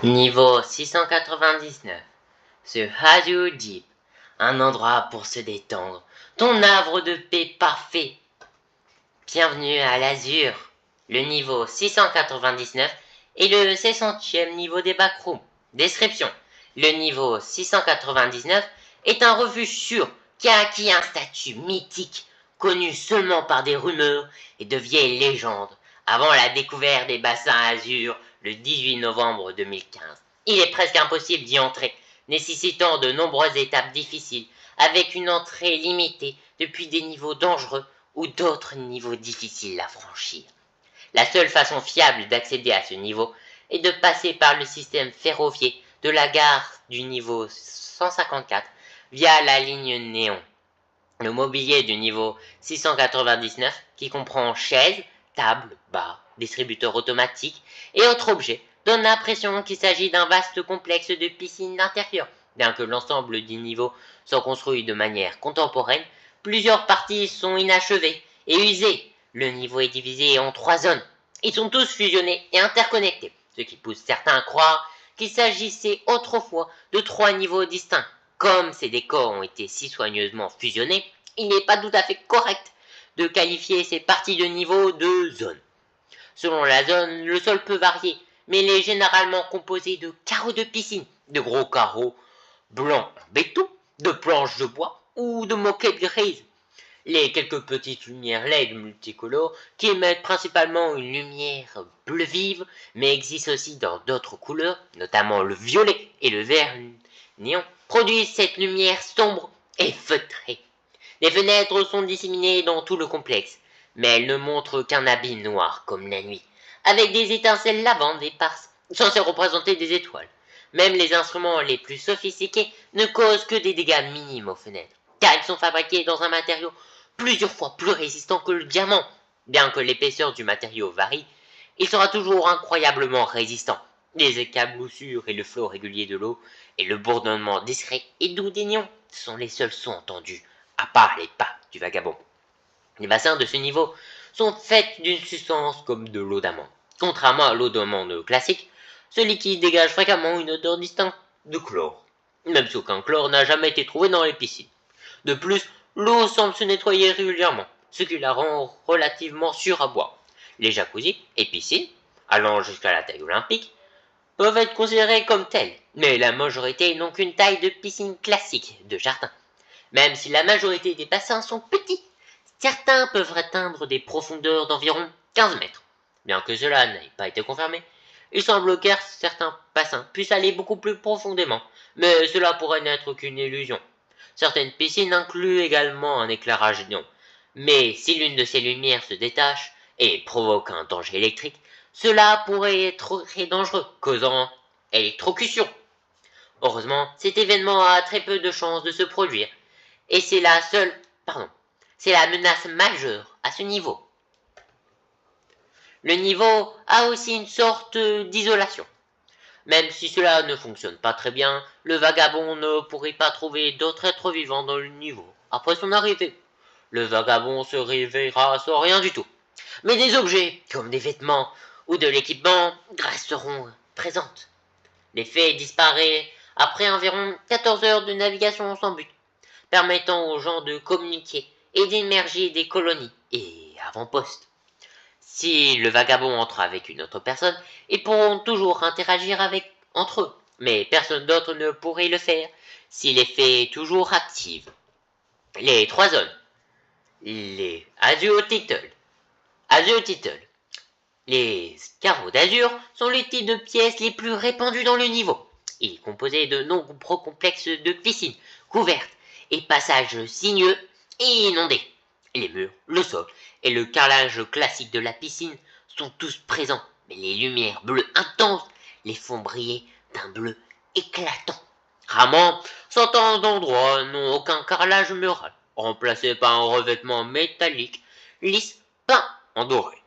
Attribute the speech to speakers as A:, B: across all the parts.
A: Niveau 699. Ce Azure Deep, un endroit pour se détendre, ton havre de paix parfait. Bienvenue à l'Azur. Le niveau 699 est le 60e niveau des backrooms. Description. Le niveau 699 est un refuge sûr qui a acquis un statut mythique, connu seulement par des rumeurs et de vieilles légendes, avant la découverte des bassins Azur le 18 novembre 2015. Il est presque impossible d'y entrer, nécessitant de nombreuses étapes difficiles, avec une entrée limitée depuis des niveaux dangereux ou d'autres niveaux difficiles à franchir. La seule façon fiable d'accéder à ce niveau est de passer par le système ferroviaire de la gare du niveau 154 via la ligne Néon. Le mobilier du niveau 699, qui comprend chaises, tables, bars, distributeurs automatiques et autres objets, donne l'impression qu'il s'agit d'un vaste complexe de piscines d'intérieur. Bien que l'ensemble du niveau soit construit de manière contemporaine, plusieurs parties sont inachevées et usées. Le niveau est divisé en 3 zones. Ils sont tous fusionnés et interconnectés, ce qui pousse certains à croire qu'il s'agissait autrefois de 3 niveaux distincts. Comme ces décors ont été si soigneusement fusionnés, il n'est pas tout à fait correct de qualifier ces parties de niveau de zone. Selon la zone, le sol peut varier, mais il est généralement composé de carreaux de piscine, de gros carreaux blancs en béton, de planches de bois ou de moquettes grises. Les quelques petites lumières LED multicolores qui émettent principalement une lumière bleu vive, mais existent aussi dans d'autres couleurs, notamment le violet et le vert néon, produisent cette lumière sombre et feutrée. Les fenêtres sont disséminées dans tout le complexe, mais elles ne montrent qu'un abîme noir comme la nuit, avec des étincelles lavantes éparses, censées représenter des étoiles. Même les instruments les plus sophistiqués ne causent que des dégâts minimes aux fenêtres, car ils sont fabriqués dans un matériau plusieurs fois plus résistant que le diamant. Bien que l'épaisseur du matériau varie, il sera toujours incroyablement résistant. Les éclaboussures et le flot régulier de l'eau et le bourdonnement discret et doux des néons sont les seuls sons entendus, à part les pas du vagabond. Les bassins de ce niveau sont faits d'une substance comme de l'eau d'amande. Contrairement à l'eau d'amande classique, ce liquide dégage fréquemment une odeur distincte de chlore, même si aucun chlore n'a jamais été trouvé dans les piscines. De plus, l'eau semble se nettoyer régulièrement, ce qui la rend relativement sûre à boire. Les jacuzzis et piscines, allant jusqu'à la taille olympique, peuvent être considérés comme tels, mais la majorité n'ont qu'une taille de piscine classique de jardin. Même si la majorité des bassins sont petits, certains peuvent atteindre des profondeurs d'environ 15 mètres. Bien que cela n'ait pas été confirmé, il semble que certains bassins puissent aller beaucoup plus profondément, mais cela pourrait n'être qu'une illusion. Certaines piscines incluent également un éclairage néon, mais si l'une de ces lumières se détache et provoque un danger électrique, cela pourrait être très dangereux, causant électrocution. Heureusement, cet événement a très peu de chances de se produire, et c'est la menace majeure à ce niveau. Le niveau a aussi une sorte d'isolation. Même si cela ne fonctionne pas très bien, le vagabond ne pourrait pas trouver d'autres êtres vivants dans le niveau après son arrivée. Le vagabond se réveillera sans rien du tout. Mais des objets, comme des vêtements ou de l'équipement, resteront présentes. L'effet disparaît après environ 14 heures de navigation sans but, permettant aux gens de communiquer et d'émerger des colonies et avant-postes. Si le vagabond entre avec une autre personne, ils pourront toujours interagir entre eux, mais personne d'autre ne pourrait le faire si l'effet est toujours actif. Les 3 zones. Les Azure Title. Azure Title. Les carreaux d'azur sont les types de pièces les plus répandus dans le niveau. Il est composé de nombreux complexes de piscines couvertes et passages sinueux et inondés. Les murs, le sol et le carrelage classique de la piscine sont tous présents, mais les lumières bleues intenses les font briller d'un bleu éclatant. Rarement, certains endroits n'ont aucun carrelage mural, remplacé par un revêtement métallique lisse peint en doré.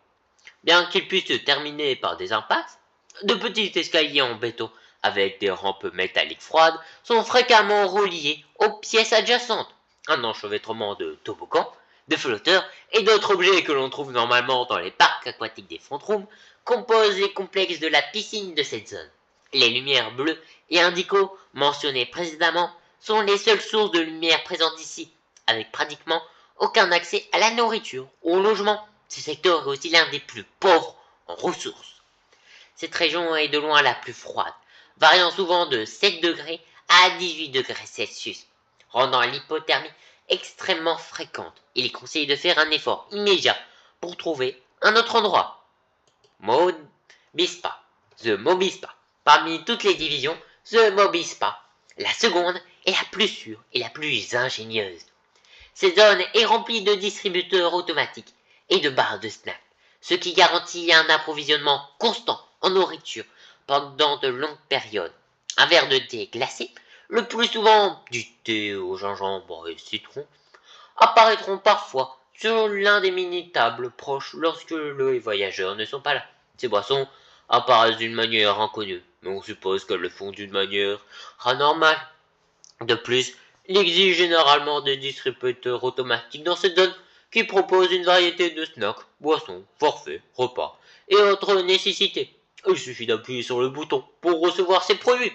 A: Bien qu'il puisse se terminer par des impasses, de petits escaliers en béton avec des rampes métalliques froides sont fréquemment reliés aux pièces adjacentes. Un enchevêtrement de toboggans, de flotteurs et d'autres objets que l'on trouve normalement dans les parcs aquatiques des front rooms composent les complexes de la piscine de cette zone. Les lumières bleues et indigo mentionnées précédemment sont les seules sources de lumière présentes ici, avec pratiquement aucun accès à la nourriture ou au logement. Ce secteur est aussi l'un des plus pauvres en ressources. Cette région est de loin la plus froide, variant souvent de 7 degrés à 18 degrés Celsius, rendant l'hypothermie extrêmement fréquente. Il est conseillé de faire un effort immédiat pour trouver un autre endroit. Mobispa. The Mobispa. Parmi toutes les divisions, The Mobispa, la seconde est la plus sûre et la plus ingénieuse. Cette zone est remplie de distributeurs automatiques et de barres de snacks, ce qui garantit un approvisionnement constant en nourriture pendant de longues périodes. Un verre de thé glacé, le plus souvent du thé au gingembre et citron, apparaîtront parfois sur l'un des mini-tables proches lorsque les voyageurs ne sont pas là. Ces boissons apparaissent d'une manière inconnue, mais on suppose qu'elles le font d'une manière anormale. De plus, il existe généralement des distributeurs automatiques dans cette zone qui proposent une variété de snacks, boissons, forfaits, repas et autres nécessités. Il suffit d'appuyer sur le bouton pour recevoir ces produits.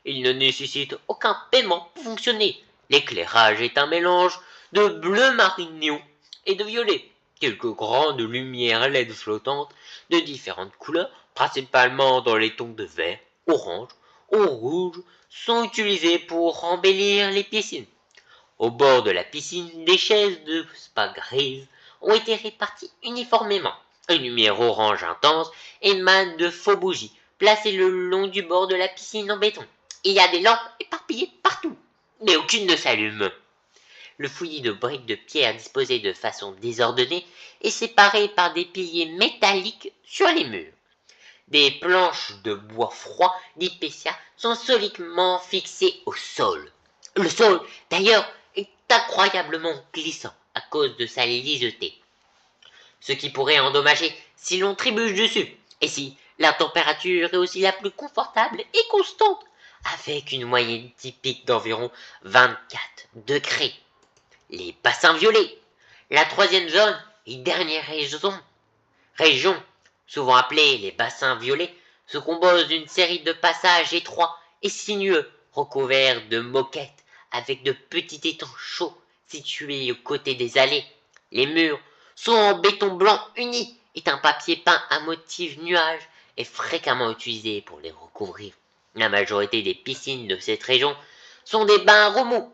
A: Il ne nécessite aucun paiement pour fonctionner. L'éclairage est un mélange de bleu marignon et de violet. Quelques grandes lumières LED flottantes de différentes couleurs, principalement dans les tons de vert, orange ou rouge, sont utilisées pour embellir les piscines. Au bord de la piscine, des chaises de spa grises ont été réparties uniformément. Une lumière orange intense émane de faux bougies placées le long du bord de la piscine en béton. Il y a des lampes éparpillées partout, mais aucune ne s'allume. Le fouillis de briques de pierre disposées de façon désordonnée est séparé par des piliers métalliques sur les murs. Des planches de bois froid d'Ipécia sont solidement fixées au sol. Le sol, d'ailleurs, est incroyablement glissant à cause de sa liseté, ce qui pourrait endommager si l'on trébuche dessus. Et si la température est aussi la plus confortable et constante, avec une moyenne typique d'environ 24 degrés. Les bassins violets. La troisième zone et dernière région, souvent appelée les bassins violets, se compose d'une série de passages étroits et sinueux, recouverts de moquettes, avec de petits étangs chauds situés aux côtés des allées. Les murs sont en béton blanc uni et un papier peint à motif nuage est fréquemment utilisé pour les recouvrir. La majorité des piscines de cette région sont des bains remous,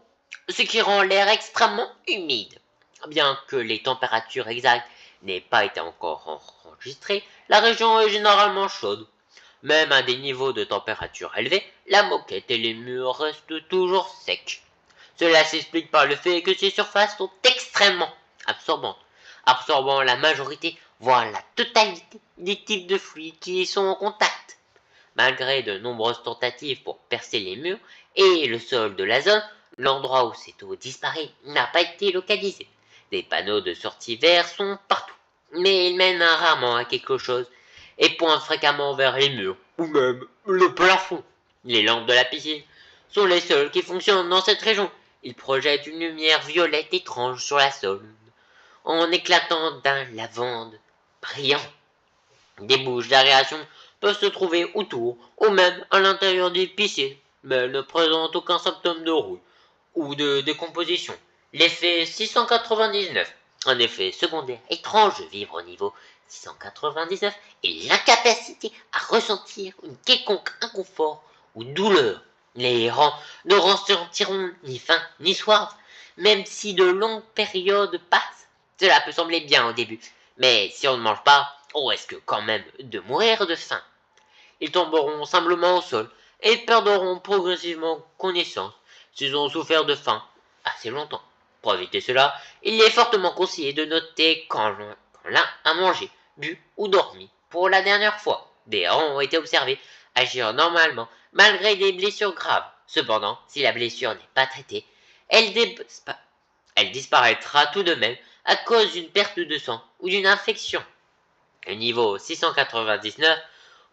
A: ce qui rend l'air extrêmement humide. Bien que les températures exactes n'aient pas été encore enregistrées, la région est généralement chaude. Même à des niveaux de température élevés, la moquette et les murs restent toujours secs. Cela s'explique par le fait que ces surfaces sont extrêmement absorbantes, absorbant la majorité, voire la totalité des types de fluides qui y sont en contact. Malgré de nombreuses tentatives pour percer les murs et le sol de la zone, l'endroit où cette eau disparaît n'a pas été localisé. Des panneaux de sortie verts sont partout, mais ils mènent rarement à quelque chose et pointent fréquemment vers les murs ou même le plafond. Les lampes de la piscine sont les seules qui fonctionnent dans cette région. Ils projettent une lumière violette étrange sur la zone, en éclatant d'un lavande brillant. Des bouches d'aération peuvent se trouver autour ou même à l'intérieur des piscines, mais elles ne présentent aucun symptôme de rouille ou de décomposition. L'effet 699, un effet secondaire étrange de vivre au niveau 699 est l'incapacité à ressentir une quelconque inconfort ou douleur. Les errants ne ressentiront ni faim ni soif, même si de longues périodes passent. Cela peut sembler bien au début, mais si on ne mange pas, on risque quand même de mourir de faim. Ils tomberont simplement au sol et perdront progressivement connaissance s'ils ont souffert de faim assez longtemps. Pour éviter cela, il est fortement conseillé de noter quand l'un a mangé, bu ou dormi pour la dernière fois. Des errants ont été observés agir normalement malgré des blessures graves. Cependant, si la blessure n'est pas traitée, elle disparaîtra tout de même à cause d'une perte de sang ou d'une infection. Le niveau 699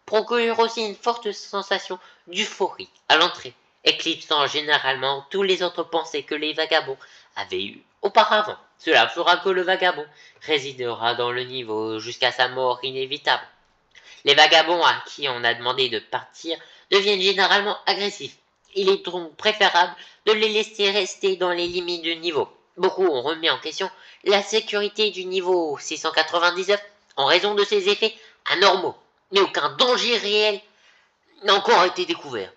A: procure aussi une forte sensation d'euphorie à l'entrée, éclipsant généralement tous les autres pensées que les vagabonds avaient eues auparavant. Cela fera que le vagabond résidera dans le niveau jusqu'à sa mort inévitable. Les vagabonds à qui on a demandé de partir deviennent généralement agressifs. Il est donc préférable de les laisser rester dans les limites du niveau. Beaucoup ont remis en question la sécurité du niveau 699 en raison de ses effets anormaux, mais aucun danger réel n'a encore été découvert.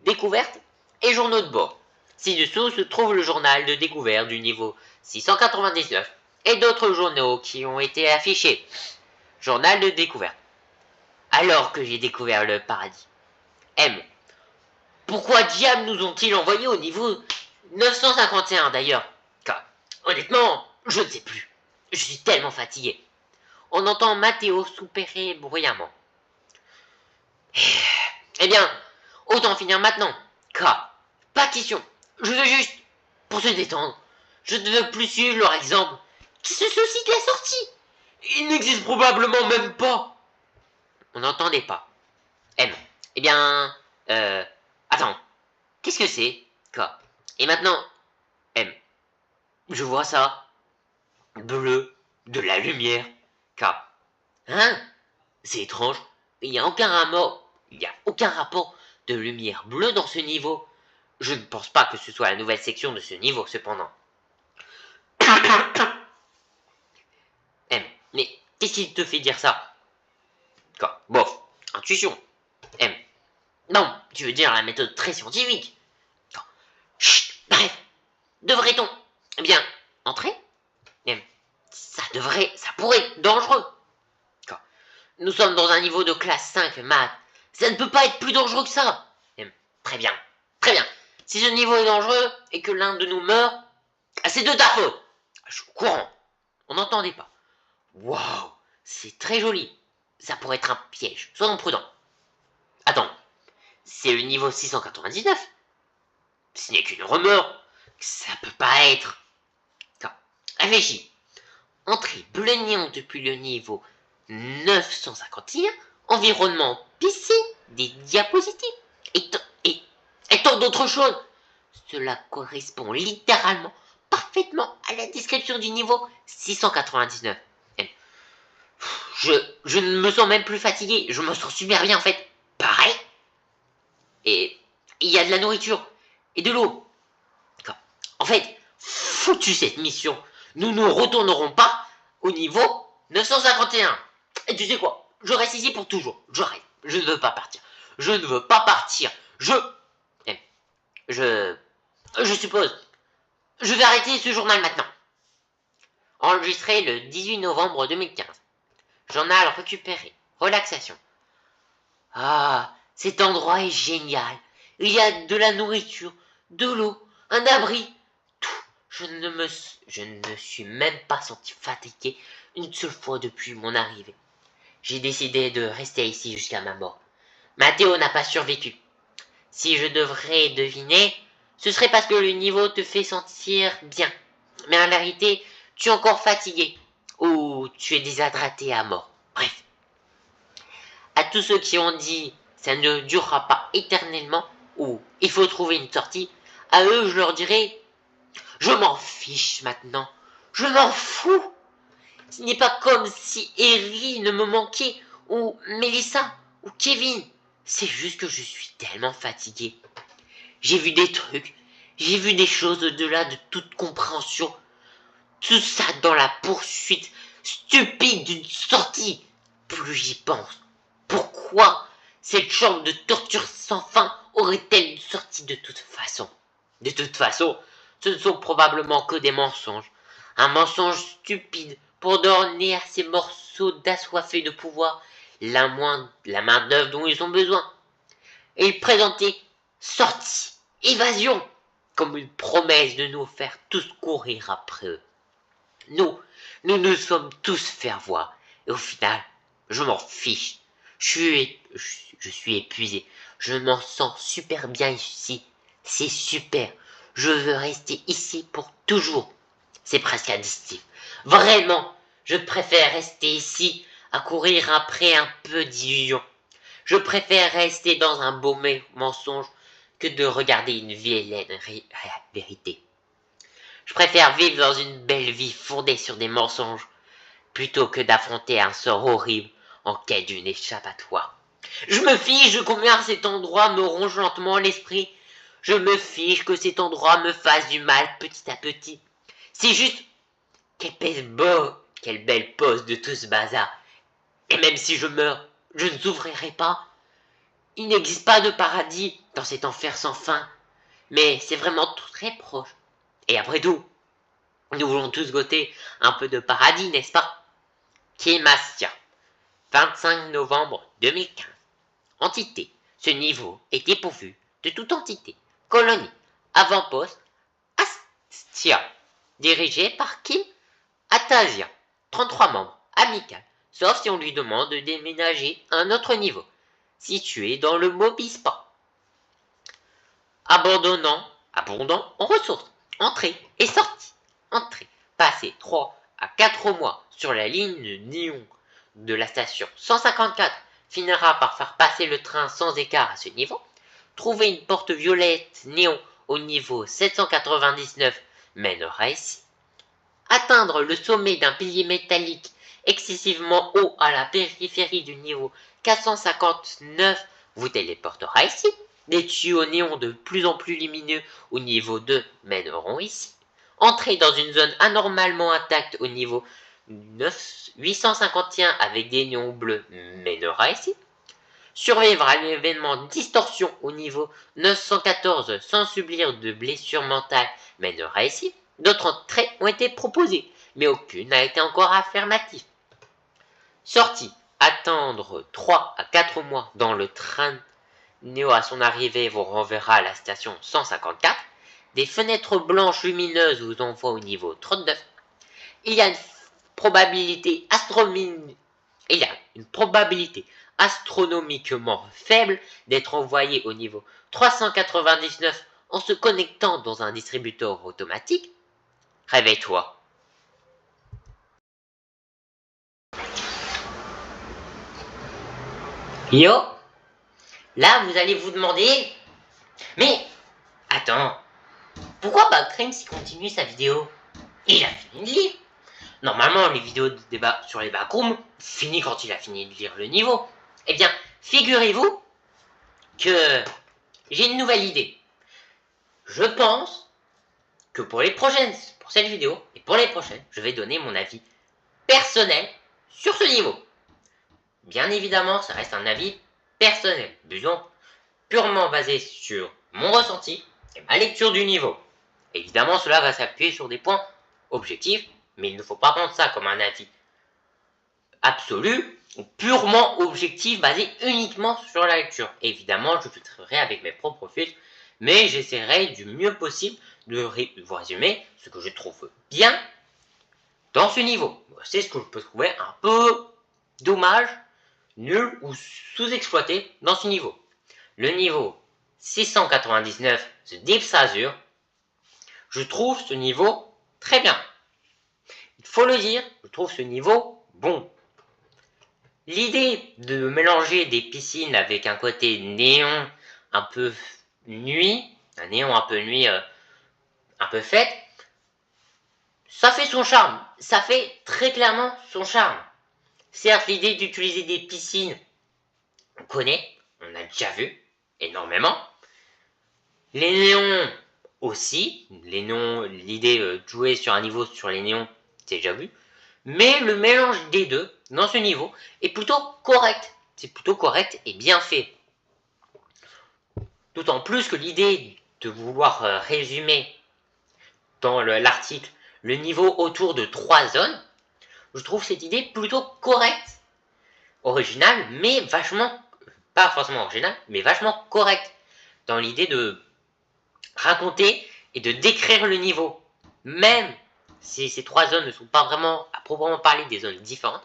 A: Découverte et journaux de bord. Ci-dessous se trouve le journal de découverte du niveau 699 et d'autres journaux qui ont été affichés. Journal de découverte. Alors que j'ai découvert le paradis. M. Pourquoi diable nous ont-ils envoyés au niveau 951 d'ailleurs? Car, honnêtement, je ne sais plus. Je suis tellement fatigué. On entend Mathéo soupirer bruyamment. Eh bien, autant finir maintenant. Car, pas question. Je veux juste, pour se détendre, je ne veux plus suivre leur exemple. Qui se soucie de la sortie? Il n'existe probablement même pas. On n'entendait pas. M. Eh bien, attends. Qu'est-ce que c'est? K. Et maintenant, M. Je vois ça. Bleu, de la lumière. K. Hein? C'est étrange. Il n'y a aucun rapport de lumière bleue dans ce niveau. Je ne pense pas que ce soit la nouvelle section de ce niveau, cependant. M. Mais qu'est-ce qui te fait dire ça? K. Bof. Intuition. M. Non, tu veux dire la méthode très scientifique. K. Chut. Bref. Devrait-on, eh bien, entrer? M. Ça pourrait être dangereux. K. Nous sommes dans un niveau de classe 5, maths. Ça ne peut pas être plus dangereux que ça. M. Très bien, très bien. Si ce niveau est dangereux et que l'un de nous meurt, c'est de ta faute. Je suis au courant. On n'entendait pas. Waouh, c'est très joli. Ça pourrait être un piège. Soyons prudents. Attends, c'est le niveau 699. Ce n'est qu'une rumeur. Ça peut pas être. Réfléchis. Entrée bleu néon depuis le niveau 951, environnement PC, des diapositives et tant d'autres choses. Cela correspond littéralement parfaitement à la description du niveau 699. Je ne me sens même plus fatigué, je me sens super bien en fait. Pareil. Et il y a de la nourriture et de l'eau. En fait, foutu cette mission. Nous ne retournerons pas au niveau 951. Et tu sais quoi? Je reste ici pour toujours. Je reste. Je ne veux pas partir. Je ne veux pas partir. Je suppose. Je vais arrêter ce journal maintenant. Enregistré le 18 novembre 2015. Journal récupéré. Relaxation. Ah, cet endroit est génial. Il y a de la nourriture, de l'eau, un abri. Je ne suis même pas senti fatigué une seule fois depuis mon arrivée. J'ai décidé de rester ici jusqu'à ma mort. Mathéo n'a pas survécu. Si je devrais deviner, ce serait parce que le niveau te fait sentir bien. Mais en réalité, tu es encore fatigué. Ou tu es déshydraté à mort. Bref. À tous ceux qui ont dit ça ne durera pas éternellement ou il faut trouver une sortie, à eux je leur dirais je m'en fiche maintenant. Je m'en fous. Ce n'est pas comme si Harry ne me manquait, ou Melissa, ou Kevin. C'est juste que je suis tellement fatigué. J'ai vu des trucs, j'ai vu des choses au-delà de toute compréhension. Tout ça dans la poursuite stupide d'une sortie. Plus j'y pense. Pourquoi cette chambre de torture sans fin aurait-elle une sortie de toute façon? De toute façon, ce ne sont probablement que des mensonges. Un mensonge stupide pour donner à ces morceaux d'assoiffés de pouvoir la main d'œuvre dont ils ont besoin. Et ils présentaient sortie, évasion, comme une promesse de nous faire tous courir après eux. Nous sommes tous fait voir. Et au final, je m'en fiche. Je suis épuisé. Je m'en sens super bien ici. C'est super. Je veux rester ici pour toujours. C'est presque addictif. Vraiment, je préfère rester ici à courir après un peu d'illusion. Je préfère rester dans un beau mensonge que de regarder une vieille vérité. Je préfère vivre dans une belle vie fondée sur des mensonges plutôt que d'affronter un sort horrible en quête d'une échappatoire. Je me fiche de combien cet endroit me ronge lentement l'esprit. Je me fiche que cet endroit me fasse du mal petit à petit. C'est juste, quelle belle pose de tout ce bazar. Et même si je meurs, je ne souffrirai pas. Il n'existe pas de paradis dans cet enfer sans fin. Mais c'est vraiment très proche. Et après tout, nous voulons tous goûter un peu de paradis, n'est-ce pas? Kimastia, 25 novembre 2015. Entité. Ce niveau est dépourvu de toute entité. Colonie. Avant-poste. Astia. Dirigé par Kim Atasia. 33 membres. Amical. Sauf si on lui demande de déménager à un autre niveau. Situé dans le Mobispa. Abondant en ressources. Entrée et sortie. Entrée. Passer 3 à 4 mois sur la ligne néon de la station 154 finira par faire passer le train sans écart à ce niveau. Trouver une porte violette néon au niveau 799 mènera ici. Atteindre le sommet d'un pilier métallique excessivement haut à la périphérie du niveau 459 vous téléportera ici. Des tuyaux néons de plus en plus lumineux au niveau 2 mèneront ici. Entrer dans une zone anormalement intacte au niveau 851 avec des néons bleus mènera ici. Survivre à l'événement distorsion au niveau 914 sans subir de blessures mentales mènera ici. D'autres entrées ont été proposées, mais aucune n'a été encore affirmative. Sortie. Attendre 3 à 4 mois dans le train néo à son arrivée vous renverra à la station 154. Des fenêtres blanches lumineuses vous envoient au niveau 39. Il y a une probabilité astronomiquement faible d'être envoyé au niveau 399 en se connectant dans un distributeur automatique. Réveille-toi. Yo, là vous allez vous demander, mais attends, pourquoi Backrings continue sa vidéo? Il a fini de lire. Normalement, les vidéos de débat sur les backrooms finissent quand il a fini de lire le niveau. Eh bien, figurez-vous que j'ai une nouvelle idée. Je pense que pour cette vidéo et pour les prochaines, je vais donner mon avis personnel sur ce niveau. Bien évidemment, ça reste un avis personnel, disons purement basé sur mon ressenti et ma lecture du niveau. Évidemment, cela va s'appuyer sur des points objectifs, mais il ne faut pas prendre ça comme un avis absolu ou purement objectif basé uniquement sur la lecture. Évidemment, je filtrerai avec mes propres filtres, mais j'essaierai du mieux possible de vous résumer ce que je trouve bien dans ce niveau. C'est ce que je peux trouver un peu dommage, nul ou sous-exploité dans ce niveau. Le niveau 699, ce Deep Azure, je trouve ce niveau très bien. Il faut le dire, je trouve ce niveau bon. L'idée de mélanger des piscines avec un côté néon un peu nuit, un néon un peu nuit, un peu fête, ça fait son charme. Ça fait très clairement son charme. Certes, l'idée d'utiliser des piscines, on connaît, on a déjà vu énormément. Les néons aussi, l'idée de jouer sur un niveau sur les néons, c'est déjà vu. Mais le mélange des deux dans ce niveau est plutôt correct. C'est plutôt correct et bien fait. D'autant plus que l'idée de vouloir résumer dans l'article le niveau autour de 3 zones, je trouve cette idée plutôt correcte. Originale, mais vachement, pas forcément originale, mais vachement correcte. Dans l'idée de raconter et de décrire le niveau. Même si ces 3 zones ne sont pas vraiment à proprement parler des zones différentes,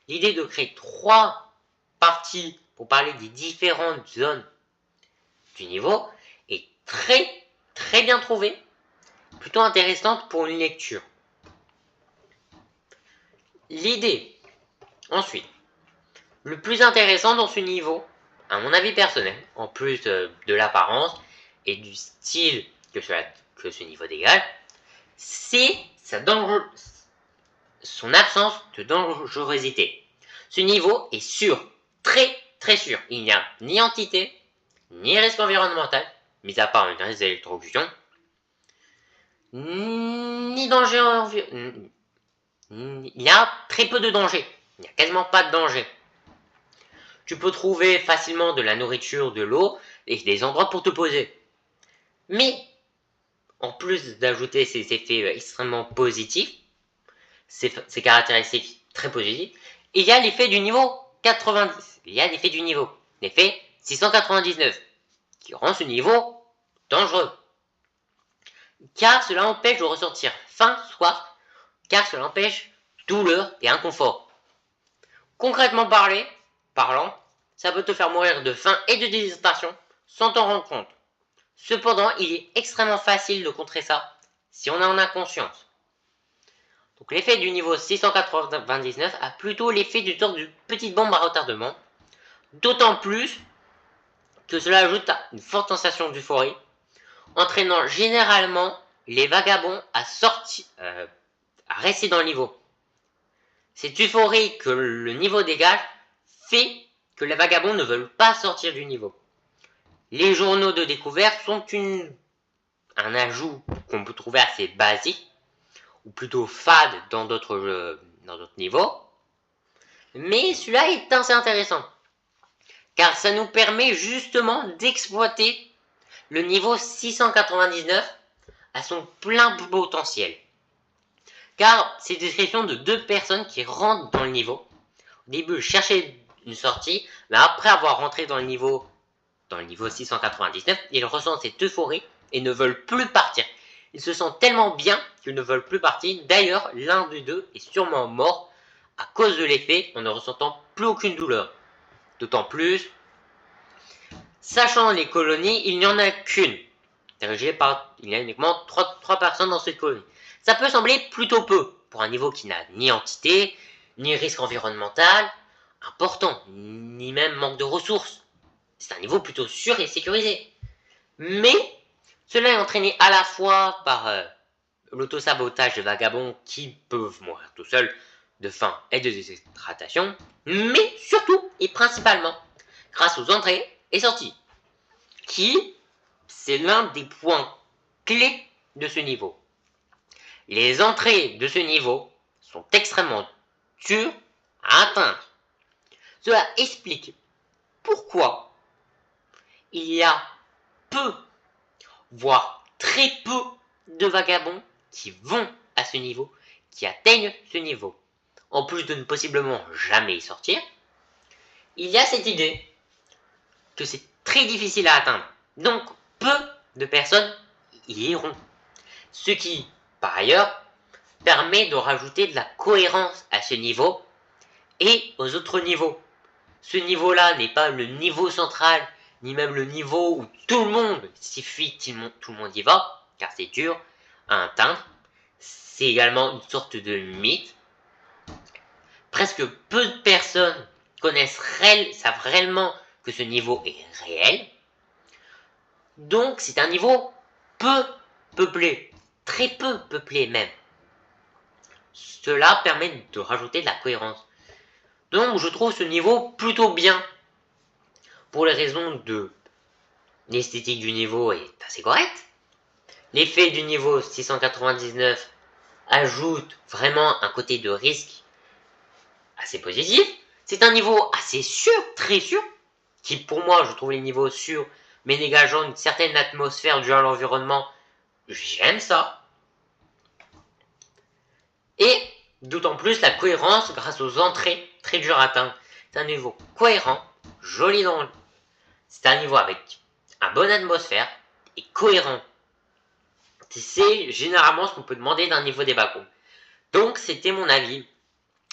A: l'idée de créer 3 parties pour parler des différentes zones du niveau est très bien trouvée, plutôt intéressante pour une lecture. L'idée, ensuite, le plus intéressant dans ce niveau, à mon avis personnel, en plus de l'apparence et du style que ce niveau dégage, c'est son absence de dangerosité. Ce niveau est sûr, très très sûr. Il n'y a ni entité, ni risque environnemental, mis à part une risque d'électrocution, ni danger il y a très peu de danger. Il n'y a quasiment pas de danger. Tu peux trouver facilement de la nourriture, de l'eau et des endroits pour te poser. Mais, en plus d'ajouter ces effets extrêmement positifs, ces caractéristiques très positives, il y a l'effet du niveau 90. Il y a l'effet du niveau. L'effet 699, qui rend ce niveau dangereux. Car cela empêche de ressentir faim, soif, car cela empêche douleur et inconfort. Concrètement parlant, ça peut te faire mourir de faim et de déshydratation sans t'en rendre compte. Cependant, il est extrêmement facile de contrer ça si on en a conscience. Donc l'effet du niveau 699 a plutôt l'effet d'une sorte de petite bombe à retardement, d'autant plus que cela ajoute à une forte sensation d'euphorie, entraînant généralement les vagabonds à rester dans le niveau. Cette euphorie que le niveau dégage fait que les vagabonds ne veulent pas sortir du niveau. Les journaux de découverte sont un ajout qu'on peut trouver assez basique, ou plutôt fade dans d'autres niveaux, mais celui-là est assez intéressant, car ça nous permet justement d'exploiter le niveau 699 à son plein potentiel. Car c'est une description de deux personnes qui rentrent dans le niveau. Au début, cherchaient une sortie, mais après avoir rentré dans le niveau 699, ils ressentent cette euphorie et ne veulent plus partir. Ils se sentent tellement bien qu'ils ne veulent plus partir. D'ailleurs, l'un des deux est sûrement mort à cause de l'effet en ne ressentant plus aucune douleur. D'autant plus, sachant les colonies, il n'y en a qu'une. Il y a uniquement 3 personnes dans cette colonie. Ça peut sembler plutôt peu pour un niveau qui n'a ni entité, ni risque environnemental important, ni même manque de ressources. C'est un niveau plutôt sûr et sécurisé. Mais cela est entraîné à la fois par l'autosabotage de vagabonds qui peuvent mourir tout seuls de faim et de déshydratation, mais surtout et principalement grâce aux entrées et sorties, qui c'est l'un des points clés de ce niveau. Les entrées de ce niveau sont extrêmement dures à atteindre. Cela explique pourquoi il y a peu, voire très peu de vagabonds qui vont à ce niveau, qui atteignent ce niveau. En plus de ne possiblement jamais y sortir, il y a cette idée que c'est très difficile à atteindre. Donc, peu de personnes y iront. Ce qui, par ailleurs, permet de rajouter de la cohérence à ce niveau et aux autres niveaux. Ce niveau-là n'est pas le niveau central, ni même le niveau où tout le monde, suffit que tout le monde y va, car c'est dur à atteindre. C'est également une sorte de mythe. Presque peu de personnes savent réellement que ce niveau est réel. Donc c'est un niveau peu peuplé, très peu peuplé même. Cela permet de rajouter de la cohérence. Donc je trouve ce niveau plutôt bien. Pour les raisons de l'esthétique du niveau est assez correcte. L'effet du niveau 699 ajoute vraiment un côté de risque assez positif. C'est un niveau assez sûr, très sûr, qui pour moi je trouve les niveaux sûrs, mais dégageant une certaine atmosphère due à l'environnement, j'aime ça. Et d'autant plus la cohérence grâce aux entrées très dures à atteindre. C'est un niveau cohérent, joli dans le... C'est un niveau avec une bonne atmosphère et cohérent. C'est généralement ce qu'on peut demander d'un niveau des backrooms. Donc c'était mon avis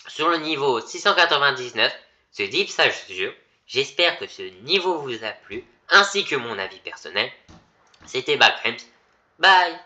A: sur le niveau 699, ce Deep Sage jeu. J'espère que ce niveau vous a plu, ainsi que mon avis personnel. C'était Backrams. Bye.